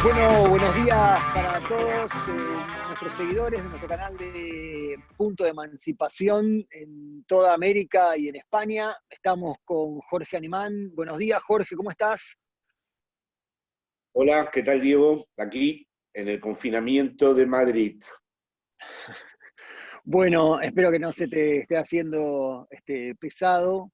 Bueno, buenos días para todos nuestros seguidores de nuestro canal de Punto de Emancipación en toda América y en España. Estamos con Jorge Animán. Buenos días, Jorge, ¿cómo estás? Hola, ¿qué tal, Diego? Aquí en el confinamiento de Madrid. Bueno, espero que no se te esté haciendo pesado.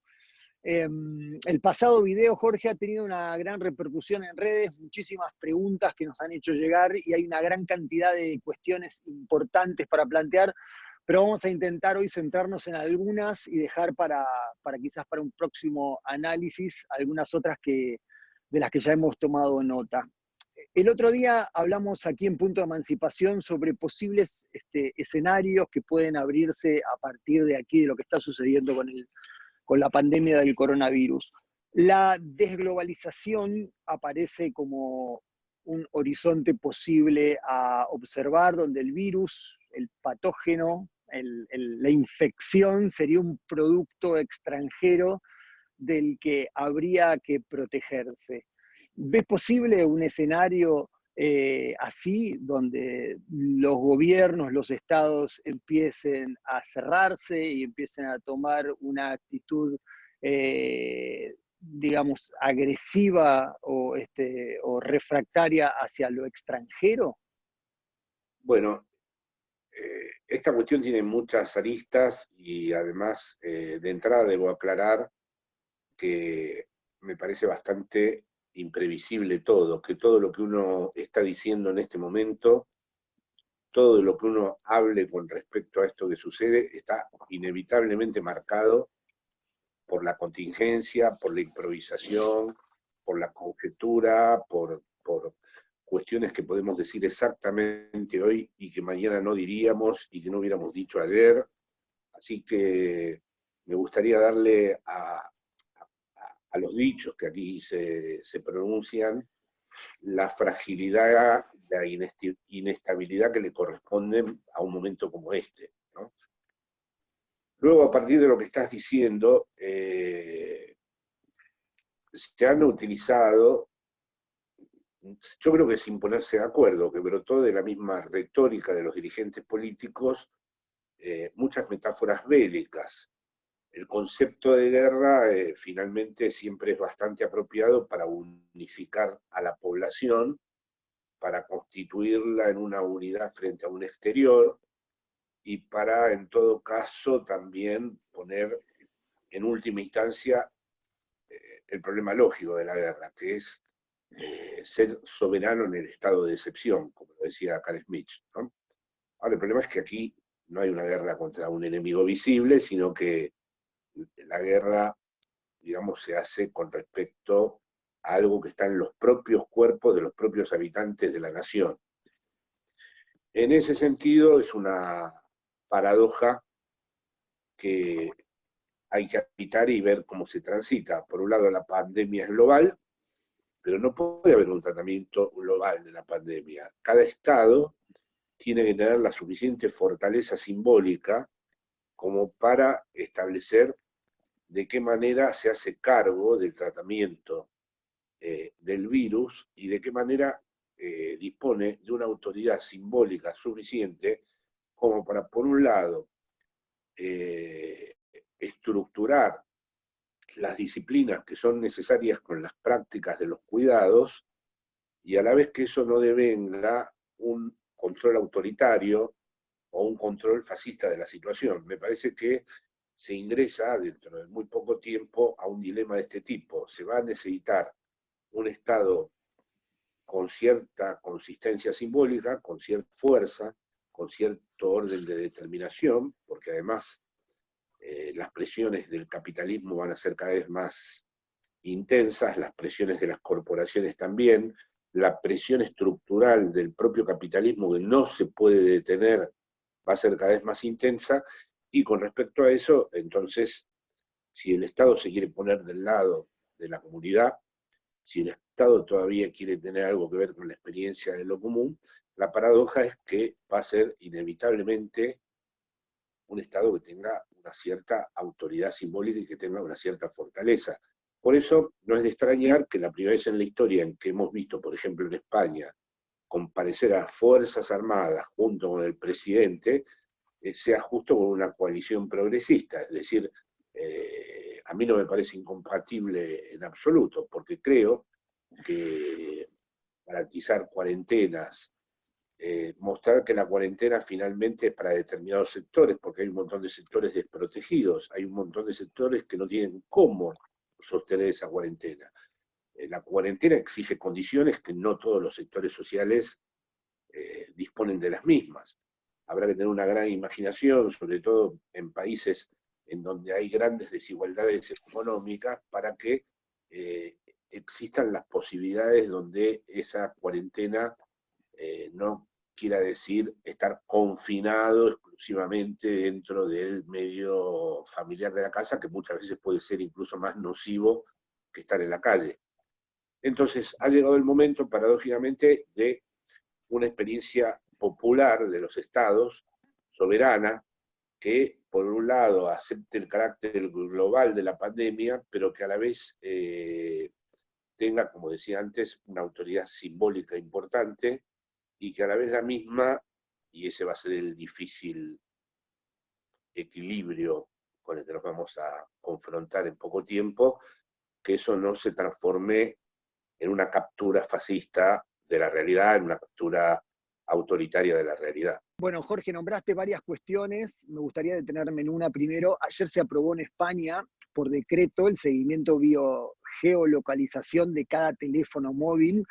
El pasado video, Jorge, ha tenido una gran repercusión en redes, muchísimas preguntas que nos han hecho llegar y hay una gran cantidad de cuestiones importantes para plantear, pero vamos a intentar hoy centrarnos en algunas y dejar para quizás para un próximo análisis algunas otras de las que ya hemos tomado nota. El otro día hablamos aquí en Punto de Emancipación sobre posibles escenarios que pueden abrirse a partir de aquí, de lo que está sucediendo con la pandemia del coronavirus. La desglobalización aparece como un horizonte posible a observar, donde el virus, el patógeno, la infección sería un producto extranjero del que habría que protegerse. ¿Ves posible un escenario así, donde los gobiernos, los estados empiecen a cerrarse y empiecen a tomar una actitud, digamos, agresiva o refractaria hacia lo extranjero? Bueno, esta cuestión tiene muchas aristas y además de entrada debo aclarar que me parece bastante imprevisible todo, que todo lo que uno está diciendo en este momento, todo lo que uno hable con respecto a esto que sucede, está inevitablemente marcado por la contingencia, por la improvisación, por la conjetura, por cuestiones que podemos decir exactamente hoy y que mañana no diríamos y que no hubiéramos dicho ayer. Así que me gustaría darle a los dichos que aquí se pronuncian la fragilidad, la inestabilidad que le corresponden a un momento como este, ¿no? Luego, a partir de lo que estás diciendo, se han utilizado, yo creo que sin ponerse de acuerdo, que brotó de la misma retórica de los dirigentes políticos, muchas metáforas bélicas. El concepto de guerra finalmente siempre es bastante apropiado para unificar a la población, para constituirla en una unidad frente a un exterior y para, en todo caso, también poner en última instancia el problema lógico de la guerra, que es ser soberano en el estado de excepción, como lo decía Carl Smith, ¿no? Ahora, el problema es que aquí no hay una guerra contra un enemigo visible, sino que la guerra, digamos, se hace con respecto a algo que está en los propios cuerpos de los propios habitantes de la nación. En ese sentido, es una paradoja que hay que habitar y ver cómo se transita. Por un lado, la pandemia es global, pero no puede haber un tratamiento global de la pandemia. Cada estado tiene que tener la suficiente fortaleza simbólica como para establecer de qué manera se hace cargo del tratamiento del virus y de qué manera dispone de una autoridad simbólica suficiente como para, por un lado, estructurar las disciplinas que son necesarias con las prácticas de los cuidados, y a la vez que eso no devenga un control autoritario o un control fascista de la situación. Me parece que se ingresa dentro de muy poco tiempo a un dilema de este tipo. Se va a necesitar un Estado con cierta consistencia simbólica, con cierta fuerza, con cierto orden de determinación, porque además las presiones del capitalismo van a ser cada vez más intensas, las presiones de las corporaciones también, la presión estructural del propio capitalismo que no se puede detener va a ser cada vez más intensa, y con respecto a eso, entonces, si el Estado se quiere poner del lado de la comunidad, si el Estado todavía quiere tener algo que ver con la experiencia de lo común, la paradoja es que va a ser inevitablemente un Estado que tenga una cierta autoridad simbólica y que tenga una cierta fortaleza. Por eso no es de extrañar que la primera vez en la historia en que hemos visto, por ejemplo en España, comparecer a Fuerzas Armadas junto con el presidente sea justo con una coalición progresista. Es decir, a mí no me parece incompatible en absoluto, porque creo que garantizar cuarentenas, mostrar que la cuarentena finalmente es para determinados sectores, porque hay un montón de sectores desprotegidos, hay un montón de sectores que no tienen cómo sostener esa cuarentena. La cuarentena exige condiciones que no todos los sectores sociales disponen de las mismas. Habrá que tener una gran imaginación, sobre todo en países en donde hay grandes desigualdades económicas, para que existan las posibilidades donde esa cuarentena no quiera decir estar confinado exclusivamente dentro del medio familiar de la casa, que muchas veces puede ser incluso más nocivo que estar en la calle. Entonces, ha llegado el momento, paradójicamente, de una experiencia popular de los estados, soberana, que por un lado acepte el carácter global de la pandemia, pero que a la vez tenga, como decía antes, una autoridad simbólica importante, y que a la vez la misma, y ese va a ser el difícil equilibrio con el que nos vamos a confrontar en poco tiempo, que eso no se transforme en una captura fascista de la realidad, en una captura autoritaria de la realidad. Bueno, Jorge, nombraste varias cuestiones, me gustaría detenerme en una primero. Ayer se aprobó en España por decreto el seguimiento biogeolocalización de cada teléfono móvil.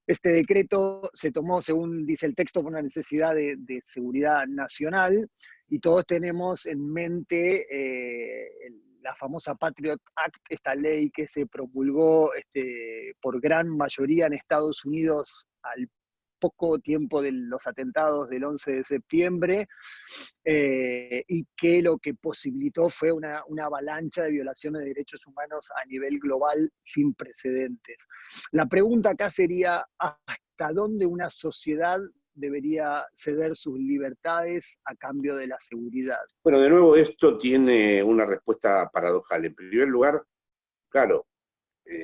Este decreto se tomó, según dice el texto, por una necesidad de seguridad nacional, y todos tenemos en mente la famosa Patriot Act, esta ley que se promulgó por gran mayoría en Estados Unidos al poco tiempo de los atentados del 11 de septiembre, y que lo que posibilitó fue una avalancha de violaciones de derechos humanos a nivel global sin precedentes. La pregunta acá sería, ¿hasta dónde una sociedad debería ceder sus libertades a cambio de la seguridad? Bueno, de nuevo, esto tiene una respuesta paradojal. En primer lugar, claro,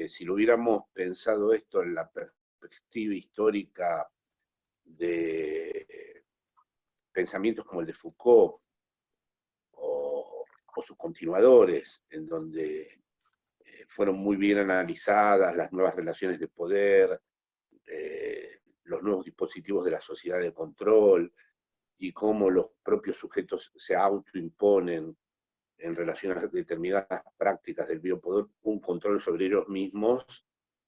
si lo hubiéramos pensado esto en la perspectiva histórica de pensamientos como el de Foucault o sus continuadores, en donde fueron muy bien analizadas las nuevas relaciones de poder, los nuevos dispositivos de la sociedad de control, y cómo los propios sujetos se autoimponen en relación a determinadas prácticas del biopoder un control sobre ellos mismos,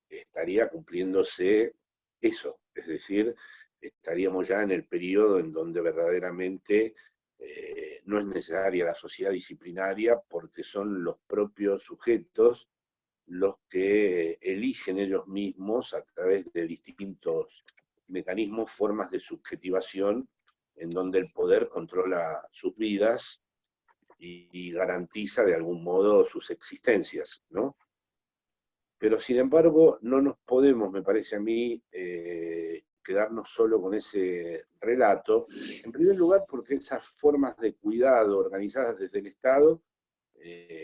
estaría cumpliéndose eso. Es decir, estaríamos ya en el periodo en donde verdaderamente no es necesaria la sociedad disciplinaria, porque son los propios sujetos los que eligen ellos mismos a través de distintos mecanismos, formas de subjetivación, en donde el poder controla sus vidas y garantiza de algún modo sus existencias, ¿no? Pero sin embargo, no nos podemos, me parece a mí, quedarnos solo con ese relato. En primer lugar, porque esas formas de cuidado organizadas desde el Estado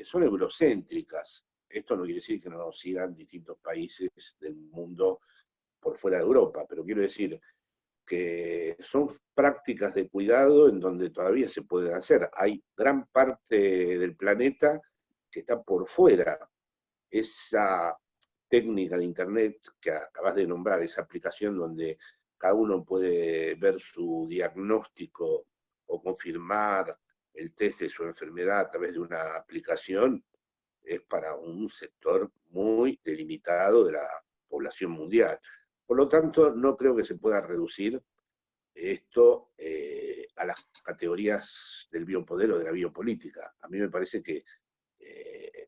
son eurocéntricas. Esto no quiere decir que no sigan distintos países del mundo por fuera de Europa, pero quiero decir que son prácticas de cuidado en donde todavía se pueden hacer. Hay gran parte del planeta que está por fuera. Esa técnica de Internet que acabas de nombrar, esa aplicación donde cada uno puede ver su diagnóstico o confirmar el test de su enfermedad a través de una aplicación, es para un sector muy delimitado de la población mundial. Por lo tanto, no creo que se pueda reducir esto a las categorías del biopoder o de la biopolítica. A mí me parece que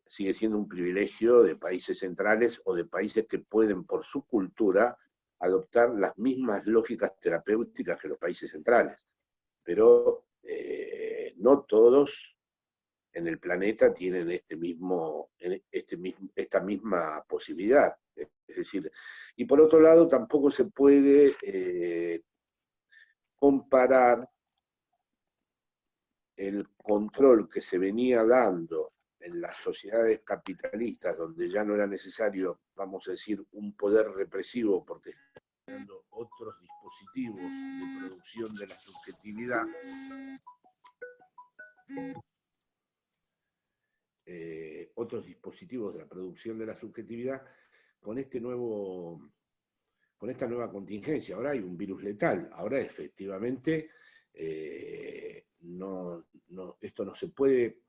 sigue siendo un privilegio de países centrales o de países que pueden, por su cultura, adoptar las mismas lógicas terapéuticas que los países centrales. Pero no todos en el planeta tienen esta misma posibilidad. Es decir, y por otro lado, tampoco se puede comparar el control que se venía dando en las sociedades capitalistas, donde ya no era necesario, vamos a decir, un poder represivo, porque estaban dando otros dispositivos dispositivos de producción de la subjetividad, con con esta nueva contingencia. Ahora hay un virus letal, ahora efectivamente esto no se puede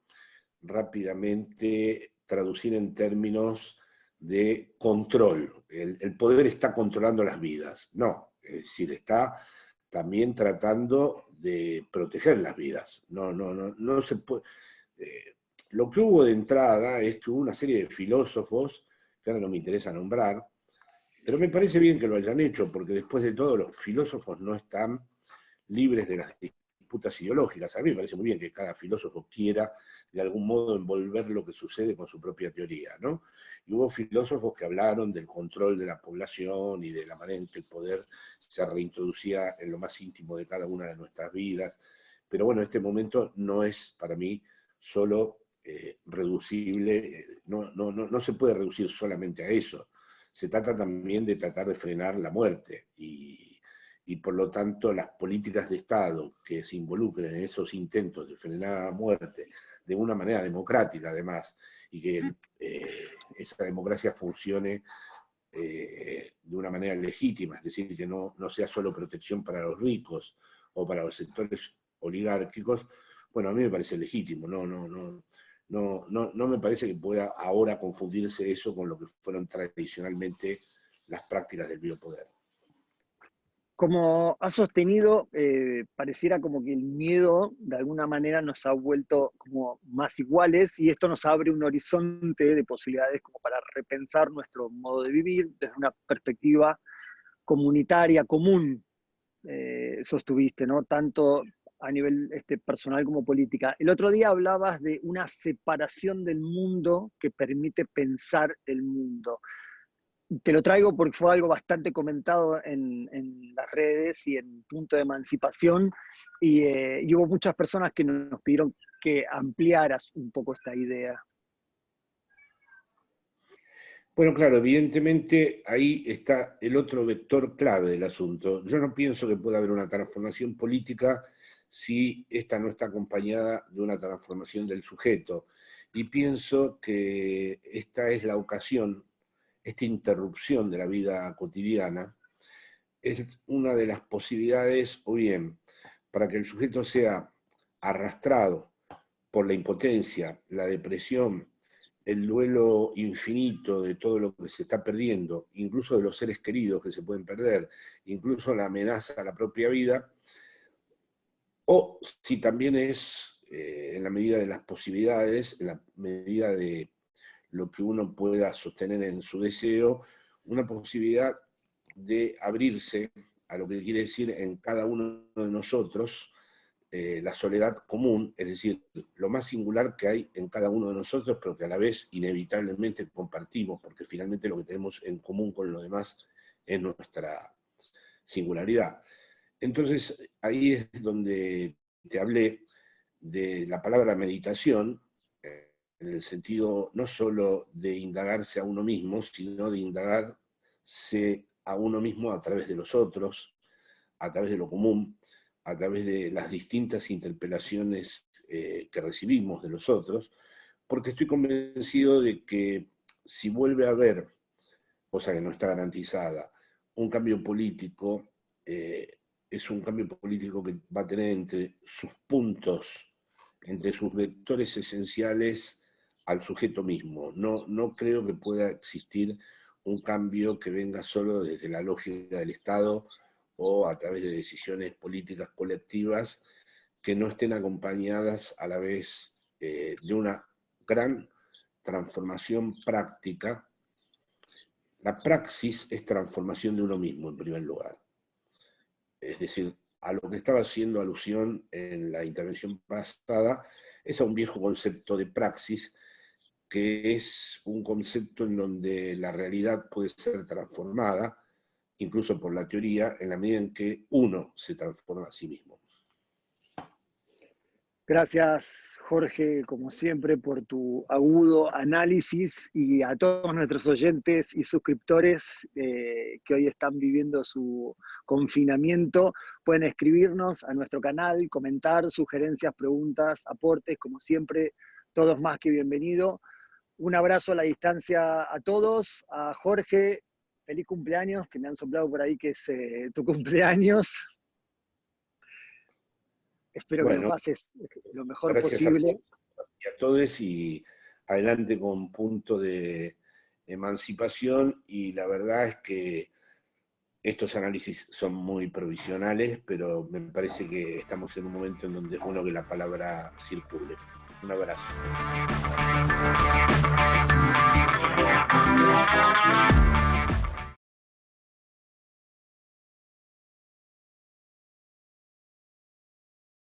rápidamente traducir en términos de control. El poder está controlando las vidas. No, es decir, está también tratando de proteger las vidas. No se puede. Lo que hubo de entrada es que hubo una serie de filósofos, que ahora no me interesa nombrar, pero me parece bien que lo hayan hecho, porque después de todo los filósofos no están libres de las disputas ideológicas. A mí me parece muy bien que cada filósofo quiera de algún modo envolver lo que sucede con su propia teoría, ¿no? Y hubo filósofos que hablaron del control de la población y de la manera en que el poder se reintroducía en lo más íntimo de cada una de nuestras vidas. Pero bueno, este momento no es para mí solo reducible, no se puede reducir solamente a eso. Se trata también de tratar de frenar la muerte y por lo tanto las políticas de Estado que se involucren en esos intentos de frenar la muerte de una manera democrática además, y que esa democracia funcione de una manera legítima, es decir, que no sea solo protección para los ricos o para los sectores oligárquicos, bueno, a mí me parece legítimo, no me parece que pueda ahora confundirse eso con lo que fueron tradicionalmente las prácticas del biopoder. Como ha sostenido, pareciera como que el miedo de alguna manera nos ha vuelto como más iguales y esto nos abre un horizonte de posibilidades como para repensar nuestro modo de vivir desde una perspectiva comunitaria, común, sostuviste, ¿no? Tanto a nivel personal como política. El otro día hablabas de una separación del mundo que permite pensar el mundo. Te lo traigo porque fue algo bastante comentado en las redes y en Punto de Emancipación, y hubo muchas personas que nos pidieron que ampliaras un poco esta idea. Bueno, claro, evidentemente ahí está el otro vector clave del asunto. Yo no pienso que pueda haber una transformación política si esta no está acompañada de una transformación del sujeto. Y pienso que esta es la ocasión, esta interrupción de la vida cotidiana, es una de las posibilidades, o bien, para que el sujeto sea arrastrado por la impotencia, la depresión, el duelo infinito de todo lo que se está perdiendo, incluso de los seres queridos que se pueden perder, incluso la amenaza a la propia vida, o si también es, en la medida de las posibilidades, en la medida de lo que uno pueda sostener en su deseo, una posibilidad de abrirse a lo que quiere decir en cada uno de nosotros la soledad común, es decir, lo más singular que hay en cada uno de nosotros, pero que a la vez inevitablemente compartimos, porque finalmente lo que tenemos en común con los demás es nuestra singularidad. Entonces, ahí es donde te hablé de la palabra meditación, en el sentido no solo de indagarse a uno mismo, sino de indagarse a uno mismo a través de los otros, a través de lo común, a través de las distintas interpelaciones que recibimos de los otros, porque estoy convencido de que si vuelve a haber, cosa que no está garantizada, un cambio político, es un cambio político que va a tener entre sus puntos, entre sus vectores esenciales al sujeto mismo. No creo que pueda existir un cambio que venga solo desde la lógica del Estado o a través de decisiones políticas colectivas que no estén acompañadas a la vez de una gran transformación práctica. La praxis es transformación de uno mismo, en primer lugar. Es decir, a lo que estaba haciendo alusión en la intervención pasada, es a un viejo concepto de praxis, que es un concepto en donde la realidad puede ser transformada, incluso por la teoría, en la medida en que uno se transforma a sí mismo. Gracias, Jorge, como siempre, por tu agudo análisis, y a todos nuestros oyentes y suscriptores que hoy están viviendo su confinamiento. Pueden escribirnos a nuestro canal, comentar, sugerencias, preguntas, aportes, como siempre, todos más que bienvenidos. Un abrazo a la distancia a todos. A Jorge, feliz cumpleaños, que me han soplado por ahí que es tu cumpleaños. Espero que lo pases lo mejor posible. A todos, y adelante con punto de emancipación. Y la verdad es que estos análisis son muy provisionales, pero me parece que estamos en un momento en donde es bueno que la palabra circule. Un abrazo.